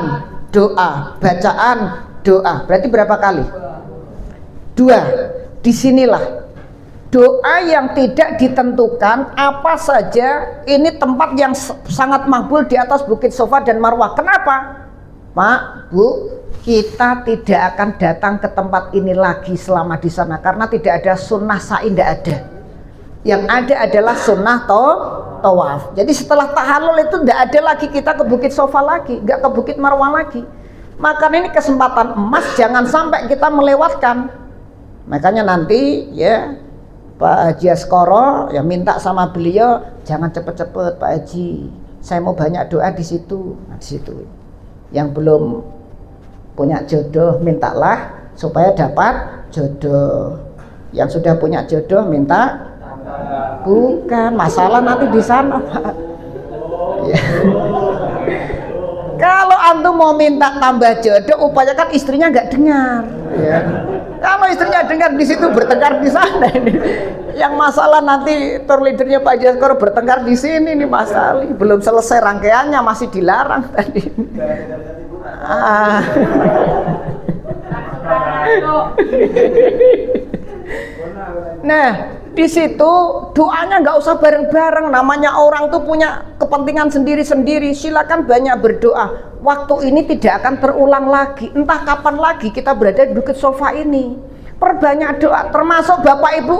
doa, bacaan, doa. Berarti berapa kali? 2. Disinilah doa yang tidak ditentukan apa saja. Ini tempat yang sangat makbul di atas Bukit Shafa dan Marwah. Kenapa? Pak, Bu, kita tidak akan datang ke tempat ini lagi selama di sana karena tidak ada sunnah sa'i, tidak ada. Yang ada adalah sunnah tawaf. Jadi setelah tahallul itu tidak ada lagi kita ke Bukit Sofa lagi, nggak ke Bukit Marwah lagi. Maka ini kesempatan emas, jangan sampai kita melewatkan. Makanya nanti ya Pak Haji Askoro ya minta sama beliau, jangan cepet-cepet Pak Haji, saya mau banyak doa di situ. Nah, di situ yang belum punya jodoh mintalah supaya dapat jodoh. Yang sudah punya jodoh minta, bukan masalah nanti di sana Pak. Ya. Kalau antum mau minta tambah jodoh, upayakan istrinya nggak dengar. Ya. Kalau istrinya dengar di situ bertengkar di sana ini. Yang masalah nanti tour leadernya Pak Jaskor bertengkar di sini nih Mas Ali. Belum selesai rangkaiannya masih dilarang tadi. Nah, di situ doanya nggak usah bareng-bareng. Namanya orang tuh punya kepentingan sendiri-sendiri. Silakan banyak berdoa. Waktu ini tidak akan terulang lagi. Entah kapan lagi kita berada di Bukit Sofa ini. Perbanyak doa. Termasuk Bapak Ibu.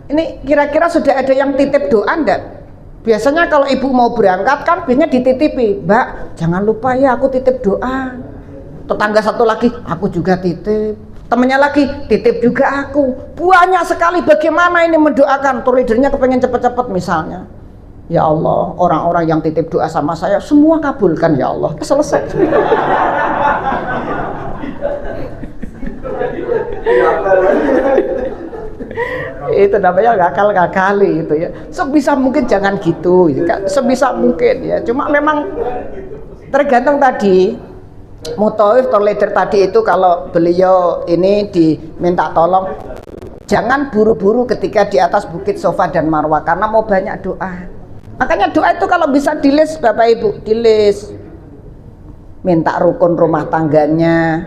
Ini kira-kira sudah ada yang titip doa enggak? Biasanya kalau ibu mau berangkat kan biasanya dititipi. Mbak, jangan lupa ya aku titip doa. Tetangga satu lagi, aku juga titip. Temennya lagi, titip juga aku. Banyak sekali bagaimana ini mendoakan. Tour leadernya kepengen cepet-cepet misalnya. Ya Allah, orang-orang yang titip doa sama saya semua kabulkan ya Allah. Selesai. Itu namanya ngakal-ngakali itu ya. Sebisa mungkin jangan gitu, sebisa mungkin ya. Cuma memang tergantung tadi. Mutawif tour leader tadi itu kalau beliau ini diminta tolong jangan buru-buru ketika di atas Bukit Sofa dan Marwah karena mau banyak doa. Makanya doa itu kalau bisa dilis Bapak Ibu, dilis. Minta rukun rumah tangganya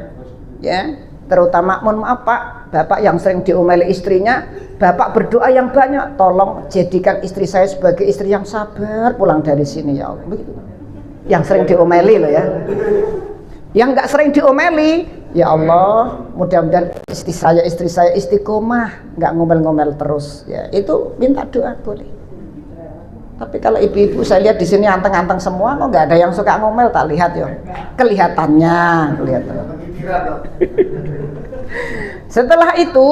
ya. Terutama mohon maaf Pak, Bapak yang sering diomeli istrinya, Bapak berdoa yang banyak, tolong jadikan istri saya sebagai istri yang sabar pulang dari sini ya Allah. Begitu. Yang sering diomeli loh ya. Yang nggak sering diomeli, ya Allah, mudah-mudahan istri saya istiqomah, nggak ngomel-ngomel terus. Ya, itu minta doa boleh. Tapi kalau ibu-ibu saya lihat di sini anteng-anteng semua, kok nggak ada yang suka ngomel, tak lihat ya. Kelihatannya, kelihatan. Setelah itu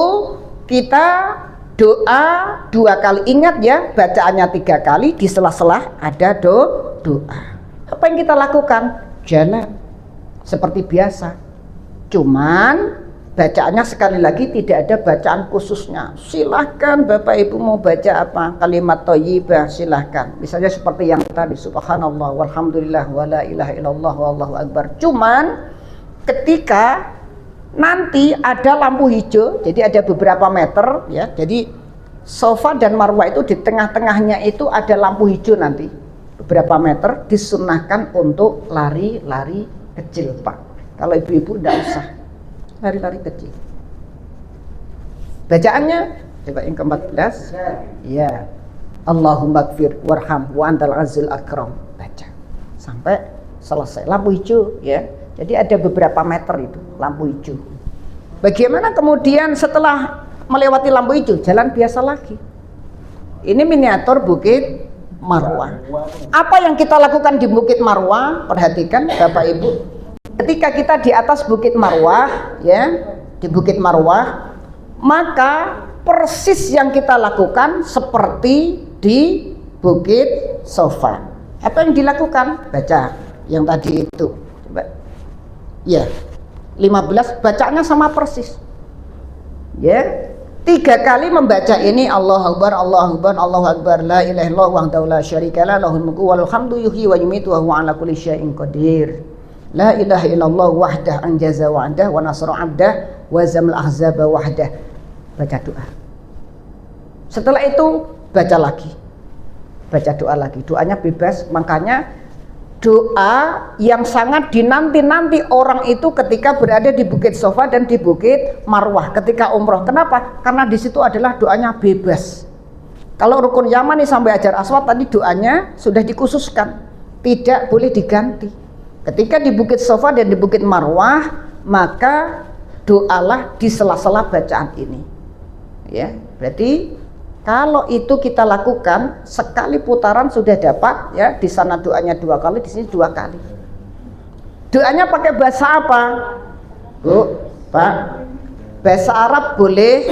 kita doa 2 kali. Ingat ya, bacaannya 3 kali, di sela-sela ada doa. Apa yang kita lakukan? Jalan seperti biasa, cuman bacaannya sekali lagi tidak ada bacaan khususnya. Silahkan Bapak Ibu mau baca apa, kalimat thayyibah silahkan. Misalnya seperti yang tadi, subhanallah walhamdulillah wala ilaha illallah wallahu akbar. Cuman ketika nanti ada lampu hijau, jadi ada beberapa meter ya, jadi Sofa dan Marwah itu di tengah-tengahnya itu ada lampu hijau nanti beberapa meter, disunnahkan untuk lari-lari kecil Pak. Kalau ibu-ibu tidak usah lari-lari kecil. Bacaannya coba yang ke-14 ya, Allahumma gfir warham wa antal azizul akram. Baca sampai selesai lampu hijau ya. Jadi ada beberapa meter itu lampu hijau. Bagaimana kemudian setelah melewati lampu hijau, jalan biasa lagi. Ini miniatur Bukit Marwah. Apa yang kita lakukan di Bukit Marwah? Perhatikan Bapak Ibu. Ketika kita di atas Bukit Marwah ya, di Bukit Marwah, maka persis yang kita lakukan seperti di Bukit Sofa. Apa yang dilakukan? Baca yang tadi itu. Coba. Ya. 15 bacaannya sama persis. Ya. 3 kali membaca ini, Allahu Akbar, Allahu Akbar, Allahu Akbar, la ilaha illallah wahdahu la syarikalah, lahul mulku wal hamdu yuhyi wa yumiitu wa huwa ala kulli syai'in qadir. La ilaha illallah wahdah anjaza wa'dah wa nasra 'abdah wa zamal ahzaba wahdah. Baca doa. Setelah itu baca lagi. Baca doa lagi. Doanya bebas, makanya doa yang sangat dinanti-nanti orang itu ketika berada di Bukit Sofa dan di Bukit Marwah ketika umroh. Kenapa? Karena di situ adalah doanya bebas. Kalau rukun Yamani sampai Hajar Aswad tadi doanya sudah dikhususkan, tidak boleh diganti. Ketika di Bukit Sofa dan di Bukit Marwah, maka doalah di sela-sela bacaan ini. Ya, berarti Kalau itu kita lakukan sekali putaran sudah dapat ya, di sana doanya 2 kali, di sini 2 kali. Doanya pakai bahasa apa? Bu, Pak. Bahasa Arab boleh,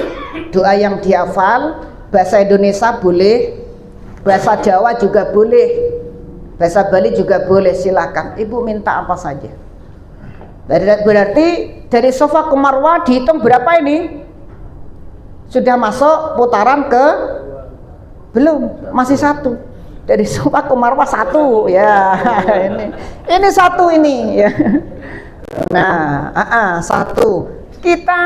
doa yang dihafal, bahasa Indonesia boleh, bahasa Jawa juga boleh, bahasa Bali juga boleh, silakan. Ibu minta apa saja. Berarti dari Safa ke Marwah dihitung berapa ini? Sudah masuk putaran ke belum, masih 1. Dari Safa ke Marwah 1 ya. ini 1 ini ya. Nah, 1. Kita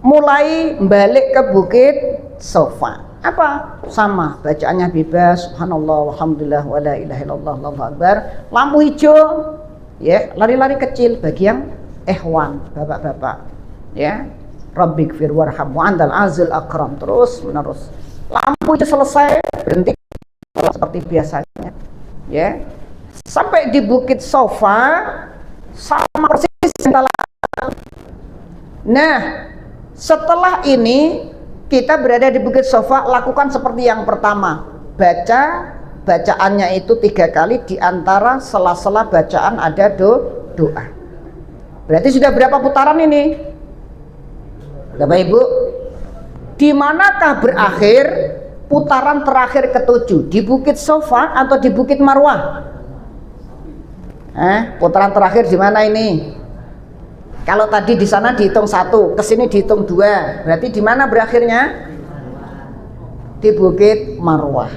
mulai balik ke Bukit Safa. Apa? Sama, bacaannya bebas, subhanallah walhamdulillah wala ilaha illallah allahu akbar. Lampu hijau ya, lari-lari kecil bagi yang ikhwan, bapak-bapak ya. Rabbighfir warham wa antal azizul akram, terus menerus. Lampu itu selesai, berhenti seperti biasanya ya. Sampai di Bukit Safa sama persis kita lakukan. Nah, setelah ini kita berada di Bukit Safa, lakukan seperti yang pertama. Bacaannya itu 3 kali, di antara sela-sela bacaan ada doa. Berarti sudah berapa putaran ini? Bapak Ibu, di manakah berakhir putaran terakhir ke-7? Di Bukit Safa atau di Bukit Marwah? Putaran terakhir di mana ini? Kalau tadi di sana dihitung 1, ke sini dihitung 2, berarti di mana berakhirnya? Di Bukit Marwah.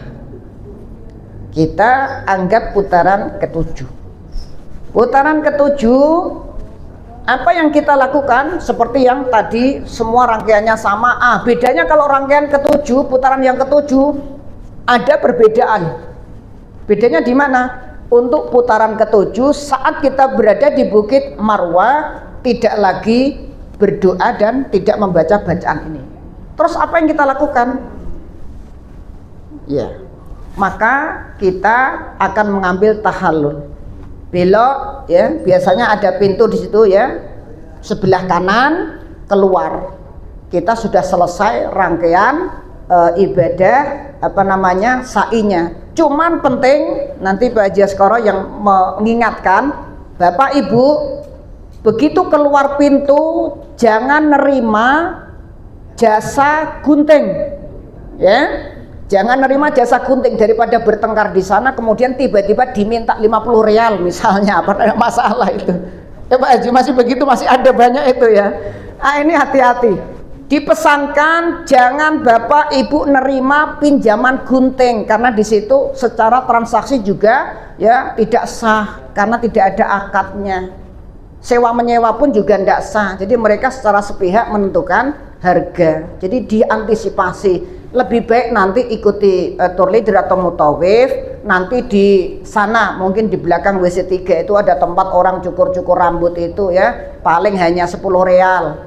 Kita anggap putaran ke-7. Putaran ke-7, apa yang kita lakukan? Seperti yang tadi, semua rangkaiannya sama. Bedanya kalau rangkaian ke-7, putaran yang ke-7 ada perbedaan. Bedanya di mana? Untuk putaran ke-7, saat kita berada di Bukit Marwah, tidak lagi berdoa dan tidak membaca bacaan ini. Terus apa yang kita lakukan? Ya, maka kita akan mengambil tahallul. Belok ya, biasanya ada pintu di situ ya, sebelah kanan keluar. Kita sudah selesai rangkaian ibadah sa'inya. Cuman penting nanti Pak Haji Askoro yang mengingatkan, Bapak Ibu begitu keluar pintu jangan nerima jasa gunting ya. Jangan nerima jasa gunting, daripada bertengkar di sana kemudian tiba-tiba diminta 50 real misalnya, apa masalah itu ya Pak Haji, masih begitu, masih ada banyak itu ya. Ini hati-hati, dipesankan jangan Bapak Ibu nerima pinjaman gunting, karena di situ secara transaksi juga ya tidak sah karena tidak ada akadnya. Sewa menyewa pun juga tidak sah, jadi mereka secara sepihak menentukan harga. Jadi diantisipasi, lebih baik nanti ikuti tour leader atau mutawif. Nanti di sana mungkin di belakang WC3 itu ada tempat orang cukur-cukur rambut itu ya, paling hanya 10 real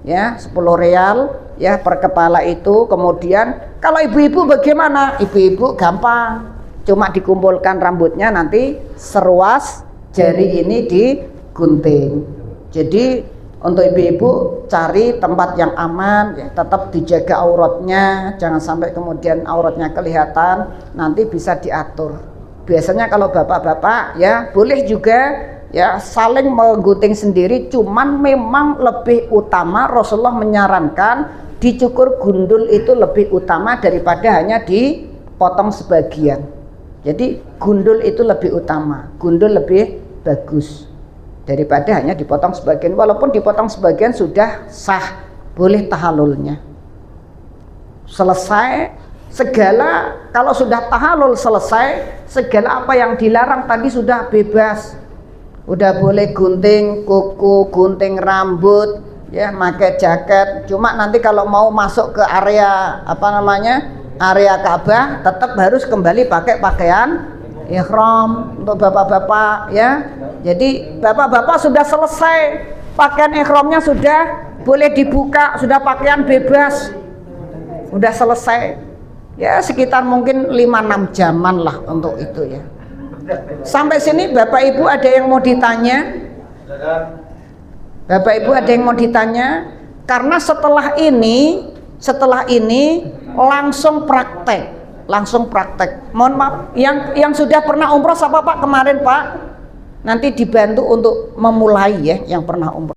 ya, 10 real ya per kepala itu. Kemudian kalau ibu-ibu bagaimana? Ibu-ibu gampang, cuma dikumpulkan rambutnya, nanti seruas jari ini digunting. Jadi untuk ibu-ibu cari tempat yang aman ya, tetap dijaga auratnya, jangan sampai kemudian auratnya kelihatan, nanti bisa diatur. Biasanya kalau bapak-bapak ya boleh juga ya saling menggunting sendiri, cuman memang lebih utama Rasulullah menyarankan dicukur gundul itu lebih utama daripada hanya dipotong sebagian. Jadi gundul itu lebih utama, gundul lebih bagus daripada hanya dipotong sebagian. Walaupun dipotong sebagian sudah sah, boleh tahallulnya. Selesai segala, kalau sudah tahallul selesai, segala apa yang dilarang tadi sudah bebas. Udah boleh gunting kuku, gunting rambut ya, pakai jaket. Cuma nanti kalau mau masuk ke area area Ka'bah, tetap harus kembali pakai pakaian ihram untuk bapak-bapak ya. Jadi bapak-bapak sudah selesai, pakaian ihramnya sudah boleh dibuka, sudah pakaian bebas, sudah selesai ya, sekitar mungkin 5-6 jaman lah untuk itu ya. Sampai sini Bapak Ibu ada yang mau ditanya? Bapak Ibu ada yang mau ditanya? Karena setelah ini langsung praktek. Mohon maaf, yang sudah pernah umroh siapa Pak kemarin Pak? Nanti dibantu untuk memulai ya yang pernah umroh.